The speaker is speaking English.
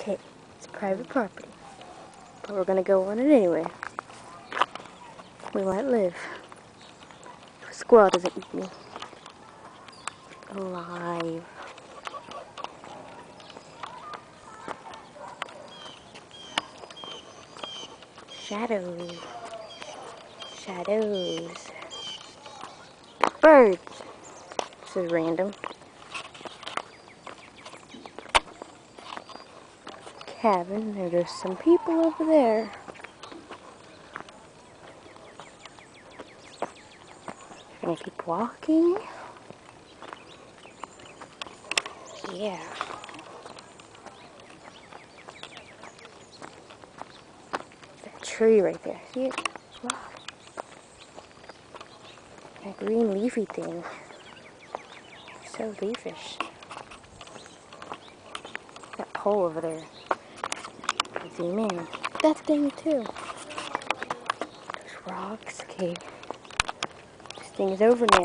Okay, it's private property, but we're gonna go on it anyway. We might live. If a squirrel doesn't eat me alive. Shadows. Shadows. Birds. This is random. Cabin. There's some people over there. Gonna keep walking. Yeah. That tree right there. See it? Wow. That green leafy thing. So leafish. That pole over there. Zoom in. That thing too. Those rocks. Okay. This thing is over now.